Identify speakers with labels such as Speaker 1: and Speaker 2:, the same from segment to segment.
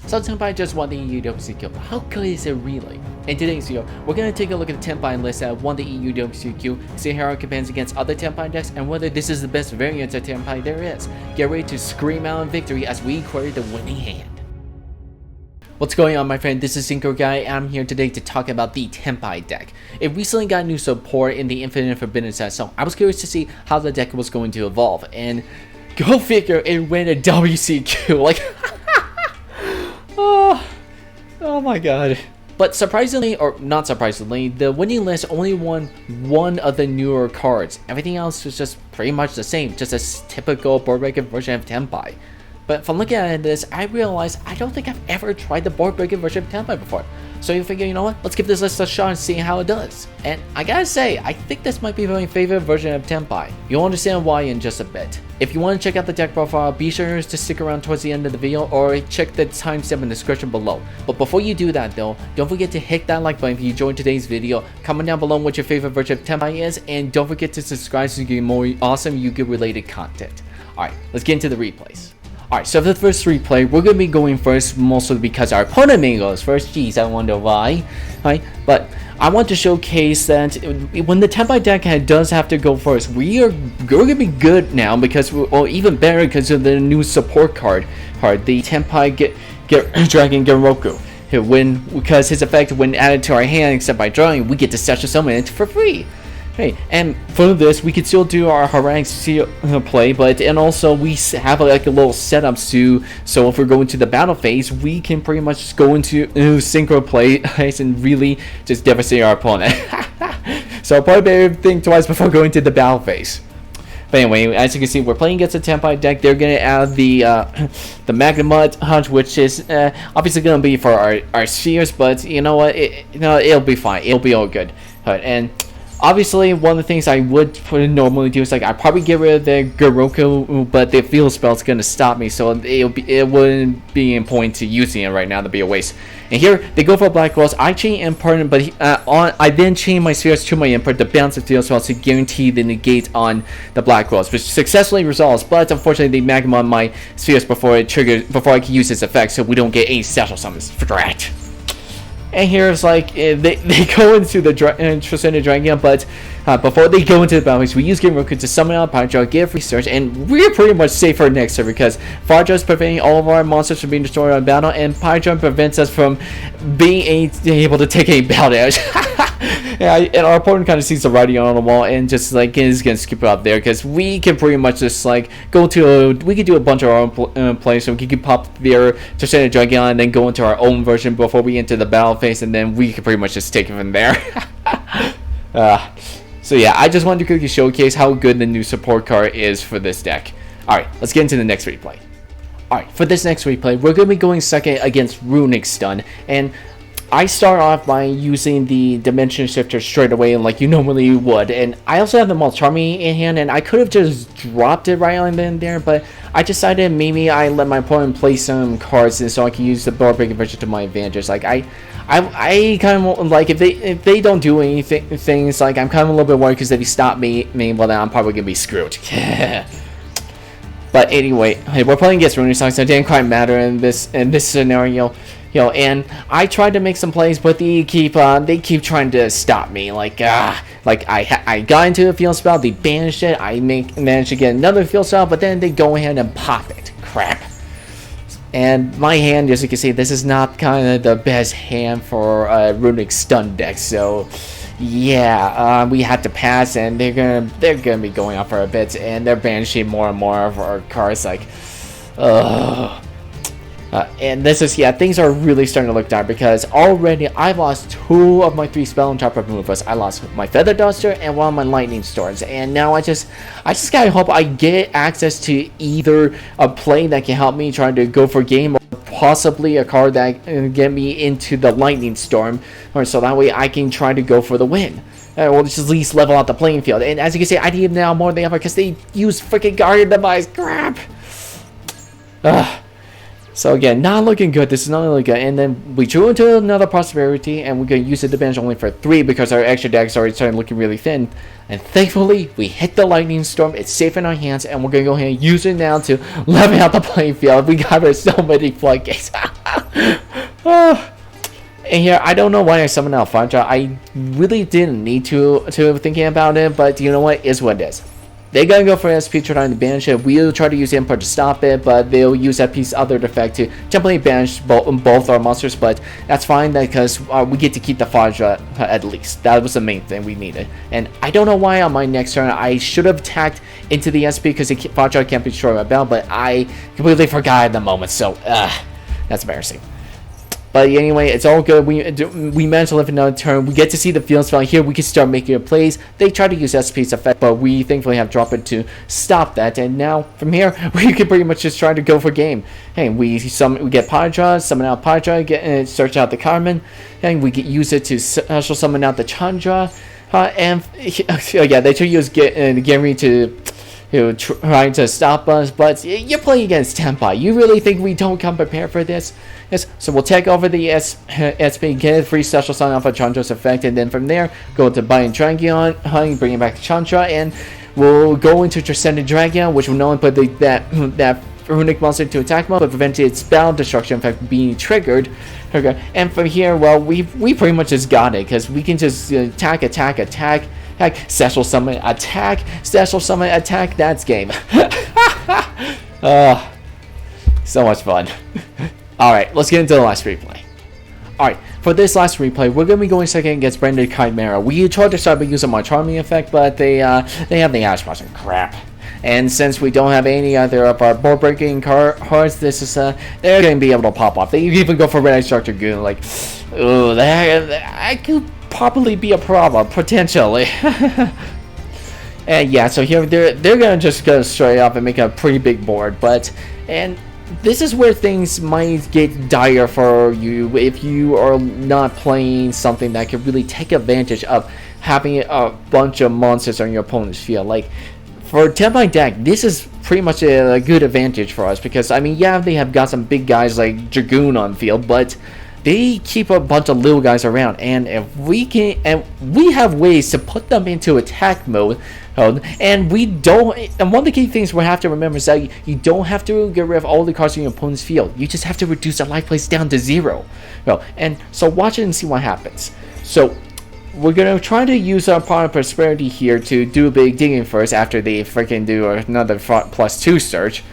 Speaker 1: So Tenpai just won the EU WCQ, but how good is it really? In today's video, we're going to take a look at the Tenpai list that won the EU WCQ, see how it compares against other Tenpai decks, and whether this is the best variant of Tenpai there is. Get ready to scream out in victory as we query the winning hand. What's going on, my friend? This is SynchroGuy, and I'm here today to talk about the Tenpai deck. It recently got new support in the Infinite and Forbidden set, so I was curious to see how the deck was going to evolve, and go figure, it went a WCQ, like oh my god. But surprisingly, or not surprisingly, the winning list only won one of the newer cards. Everything else was just pretty much the same, just a typical board breaker version of Tenpai. But from looking at this, I realized I don't think I've ever tried the board breaking version of Tenpai before. So you figure, you know what, let's give this list a shot and see how it does. And I gotta say, I think this might be my favorite version of Tenpai. You'll understand why in just a bit. If you want to check out the deck profile, be sure to stick around towards the end of the video or check the timestamp in the description below. But before you do that though, don't forget to hit that like button if you enjoyed today's video, comment down below what your favorite version of Tenpai is, and don't forget to subscribe so you get more awesome Yu-Gi-Oh related content. Alright, let's get into the replays. Alright, so for the first replay, we're going to be going first, mostly because our opponent may go first. Jeez, I wonder why. Right? But I want to showcase that when the Tenpai deck does have to go first, we're going to be good now because, or even better because of the new support card, the Tenpai Dragon Garoku. Because his effect, when added to our hand, except by drawing, we get to special summon it for free. Hey, and for this, we can still do our harangue play, and also we have like a little setup too. So if we're going to the battle phase, we can pretty much just go into synchro play and really just devastate our opponent. So probably better think twice before going to the battle phase. But anyway, as you can see, we're playing against a Tenpai deck. They're gonna add the Magnemite Hunt, which is obviously gonna be for our spheres, but you know what? It'll be fine. It'll be all good. And obviously, one of the things I would normally do is like I'd probably get rid of the Garoku, but the field spell's gonna stop me, so it wouldn't be in point to using it right now. That'd be a waste. And here they go for Black Rose. I chain Impertinent, but I then chain my spheres to my Impertinent to bounce the field spell to guarantee the negate on the Black Rose, which successfully resolves. But unfortunately, they Magma on my spheres before I can use its effect, so we don't get any special summons for that. And here's like they go into the Transcendent Dragon, but before they go into the battle phase, we use Garoku to summon out Pyro, get a free search, and we're pretty much safe for next turn because Fire is preventing all of our monsters from being destroyed in battle, and Pyro prevents us from being able to take a battle damage. And our opponent kind of sees the writing on the wall and just like is gonna skip it out there because we can pretty much just like we can do a bunch of our own plays, so we can pop their Transcendent Dragon and then go into our own version before we enter the battle phase, and then we can pretty much just take it from there. So yeah, I just wanted to quickly showcase how good the new support card is for this deck. Alright, let's get into the next replay. Alright, for this next replay, we're going to be going second against Runick Stun, and I start off by using the Dimension Shifter straight away like you normally would, and I also have the Mulcharmy in hand, and I could have just dropped it right on in there, but I decided maybe I let my opponent play some cards and so I can use the board breaking version to my advantage. Like I kind of like if they don't do anything things, like I'm kind of a little bit worried because if he stop me, well then I'm probably gonna be screwed. But anyway, hey, we're playing against Runick Stun, so it didn't quite matter in this scenario. You know, and I tried to make some plays, but they keep trying to stop me. Like I got into a field spell, they banished it. I managed to get another field spell, but then they go ahead and pop it. Crap. And my hand, as you can see, this is not kind of the best hand for Runick Stun deck. So yeah, we had to pass, and they're gonna be going off for a bit, and they're banishing more and more of our cards. Like, ugh. And this is, yeah, things are really starting to look dark because already I've lost 2 of my 3 spell on top of removals. I lost my Feather Duster and 1 of my Lightning Storms, and now I just gotta hope I get access to either a play that can help me try to go for game, or possibly a card that can get me into the Lightning Storm, or so that way I can try to go for the win. Or just at least level out the playing field. And as you can see, I need them now more than ever because they use freaking Guardian Device. Crap. Ugh. So again, not looking good. This is not looking good. And then we drew into another prosperity, and we're gonna use the banish only for 3 because our extra deck's already starting looking really thin. And thankfully, we hit the lightning storm. It's safe in our hands, and we're gonna go ahead and use it now to level out the playing field. We got so many floodgates. And here, I don't know why I summoned out Fire Draw. I really didn't need to thinking about it, but you know what? It's what it is. They're gonna go for SP trying to banish it. We'll try to use input to stop it, but they'll use that piece other effect to temporarily banish both our monsters. But that's fine because we get to keep the Fadra at least. That was the main thing we needed. And I don't know why on my next turn I should have tacked into the SP because Fadra can't be destroyed by Bell, but I completely forgot at the moment. So that's embarrassing. But anyway, it's all good. We managed to live another turn. We get to see the field spell. Here we can start making plays. They try to use SP's effect, but we thankfully have dropped it to stop that. And now from here, we can pretty much just try to go for game. Hey, we get Padra, summon out Padra, search out the Carmen, and we use it to special summon out the Chandra. And yeah, they try to use Gary to trying to stop us, but you're playing against Tenpai. You really think we don't come prepared for this? Yes, so we'll take over the SP, get a free special sign off of Chandra's effect, and then from there, go to Buy and Dragion, bring it back to Chandra, and we'll go into Transcendent Dragion, which will not only put that Runick monster into attack mode, but prevent its spell destruction effect being triggered. Okay, and from here, well, we pretty much just got it, because we can just attack, special summon, attack, special summon, attack, that's game. So much fun. Alright, let's get into the last replay. Alright, for this last replay, we're going to be going second against Branded Chimera. We tried to start by using my Charming effect, but they have the Ash Boss and crap. And since we don't have any other of our board breaking cards, this is they're going to be able to pop off. They even go for Red Eye Shark Dragoon, like, ooh, that could probably be a problem, potentially. And yeah, so here they're gonna just go straight up and make a pretty big board, and this is where things might get dire for you if you are not playing something that can really take advantage of having a bunch of monsters on your opponent's field. Like for Tenpai deck, this is pretty much a good advantage for us because I mean, yeah, they have got some big guys like Dragoon on field, but they keep a bunch of little guys around, and if we can, and we have ways to put them into attack mode, and we don't. And one of the key things we have to remember is that you don't have to get rid of all the cards in your opponent's field. You just have to reduce the life place down to 0. And so watch it and see what happens. So we're gonna try to use our Pawn of Prosperity here to do a big digging first after they freaking do another +2 search.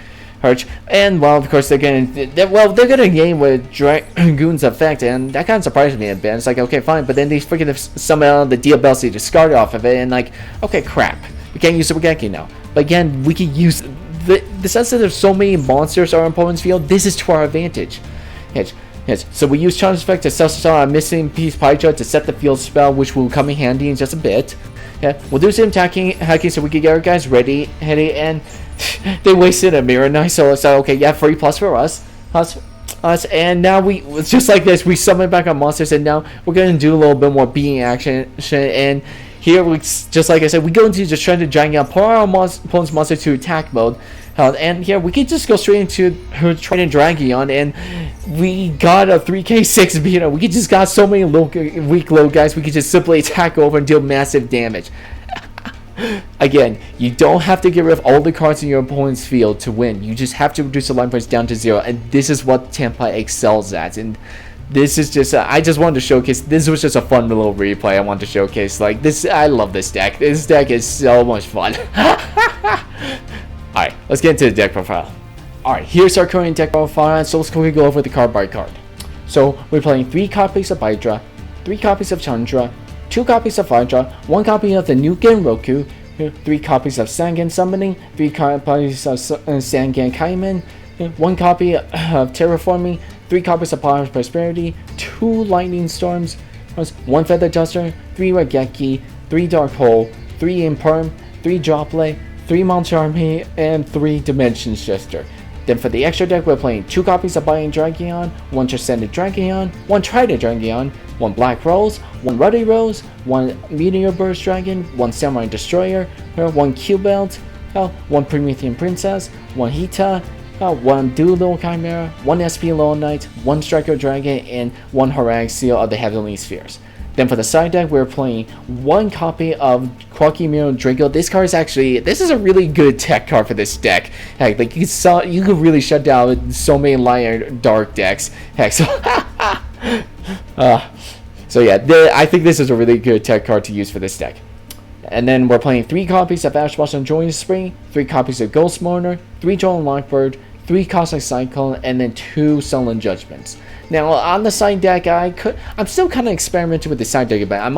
Speaker 1: And well, of course they're gonna game with Dragoon's effect, and that kind of surprised me a bit. It's like, okay, fine, but then they freaking summon out the DLC to discard off of it, and like, okay, crap, we can't use Super Genki now. But again, we can use the sense that there's so many monsters on our opponent's field. This is to our advantage. Yes. So we use Chandra's effect to sell a missing piece Pyja to set the field spell, which will come in handy in just a bit. Yeah, we'll do some hacking so we can get our guys ready, and they wasted a mirror knife, so it's like, okay, yeah, 3+ for us, and now we just like this, we summon back our monsters, and now we're gonna do a little bit more being action, and here we just like I said, we go into just trying to drag out, put our opponent's monster to attack mode. And here we can just go straight into her trying to Dragion, and we got a 3k6 beater. We just got so many weak low guys. We could just simply attack over and deal massive damage. Again, you don't have to get rid of all the cards in your opponent's field to win. You just have to reduce the line price down to 0, and this is what Tenpai excels at. And this is just I just wanted to showcase. This was just a fun little replay I wanted to showcase. Like this, I love this deck. This deck is so much fun. Alright, let's get into the deck profile. Alright, here's our current deck profile, so let's quickly go over the card by card. So, we're playing 3 copies of Hydra, 3 copies of Chandra, 2 copies of Hydra, 1 copy of the new Genroku, 3 copies of Sangan Summoning, 3 copies of Sangan Kaiman, 1 copy of Terraforming, 3 copies of Power of Prosperity, 2 Lightning Storms, 1 Feather Duster, 3 Regeki, 3 Dark Hole, 3 Imperm, 3 Droplet, 3 Mount Army, and 3 Dimension Shifter. Then for the extra deck, we're playing 2 copies of Buying Dragion, 1 Transcendent Dragion, 1 Trident Dragion, 1 Black Rose, 1 Ruddy Rose, 1 Meteor Burst Dragon, 1 Samurai Destroyer, 1 Q-Belt, 1 Promethean Princess, 1 Hita, 1 Dual Chimera, 1 SP Lone Knight, 1 Striker Dragon, and 1 Horanic Seal of the Heavenly Spheres. Then for the side deck, we're playing 1 copy of Quacky Miro Draco. This card is actually, this is a really good tech card for this deck. Heck, like you could really shut down so many light and dark decks. Heck, so so yeah, I think this is a really good tech card to use for this deck. And then we're playing 3 copies of Ash Blossom Join Spring, 3 copies of Ghost Mourner, 3 Joan Lockbird, 3 Cosmic Cyclone, and then 2 Sullen Judgments. Now on the side deck, I'm still kind of experimenting with the side deck, but I'm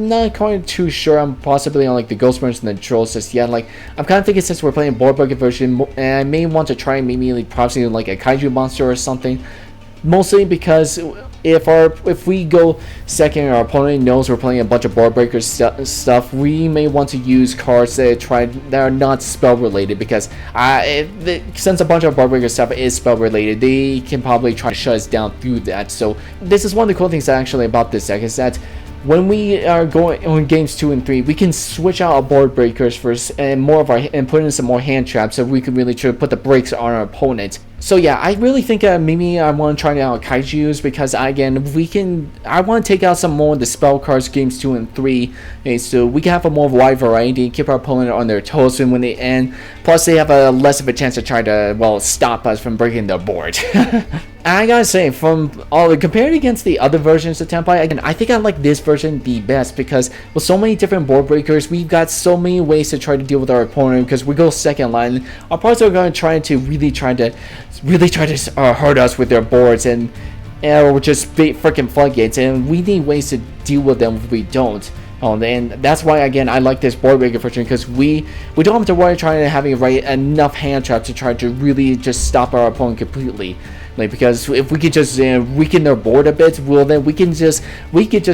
Speaker 1: not quite too sure. I'm possibly on like the Ghost Mourners and the Trolls just yet. Like I'm kind of thinking since we're playing board bucket version, and I may want to try maybe like possibly like a Kaiju monster or something. Mostly because if we go second and our opponent knows we're playing a bunch of board breaker stuff, we may want to use cards that are not spell related, because since a bunch of board breaker stuff is spell related, they can probably try to shut us down through that. So this is one of the cool things actually about this deck, is that when we are going on games 2 and 3, we can switch out our board breakers first and put in some more hand traps, so we can really try to put the brakes on our opponent. So yeah, I really think maybe I want to try out Kaijus, because again, I want to take out some more of the spell cards games 2 and 3, okay, so we can have a more wide variety and keep our opponent on their toes when they end. Plus they have a less of a chance to try to, well, stop us from breaking their board. And I gotta say, compared against the other versions of Tenpai, again, I think I like this version the best, because with so many different board breakers, we've got so many ways to try to deal with our opponent, because we go second line. Our opponents are going to really try to hurt us with their boards, or just freaking floodgates, and we need ways to deal with them if we don't. And that's why again I like this board breaker version, because we don't have to worry trying to having enough hand traps to try to really just stop our opponent completely. Like, because if we could just weaken their board a bit, well then we could just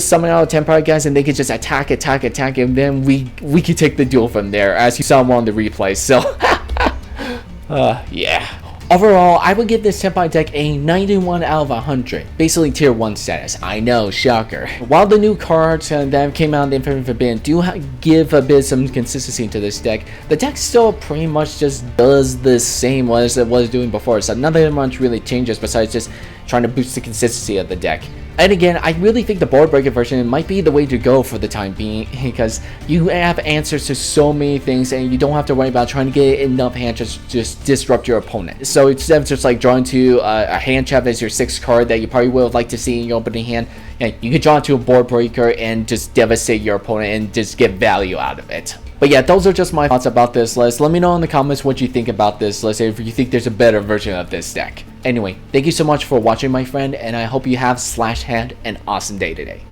Speaker 1: summon out Tenpai guys and they could just attack, and then we could take the duel from there, as you saw on the replay. So yeah. Overall, I would give this Tenpai deck a 91 out of 100, basically tier 1 status. I know, shocker. While the new cards that came out in the Infinite Forbidden do give a bit of some consistency to this deck, the deck still pretty much just does the same as it was doing before, so nothing much really changes besides just trying to boost the consistency of the deck. And again, I really think the board breaker version might be the way to go for the time being, because you have answers to so many things and you don't have to worry about trying to get enough hand traps to just disrupt your opponent. So instead of just like drawing to a hand trap as your 6th card that you probably would like to see in your opening hand, you can draw into a board breaker and just devastate your opponent and just get value out of it. But yeah, those are just my thoughts about this list. Let me know in the comments what you think about this list, if you think there's a better version of this deck. Anyway, thank you so much for watching, my friend, and I hope you have /had an awesome day today.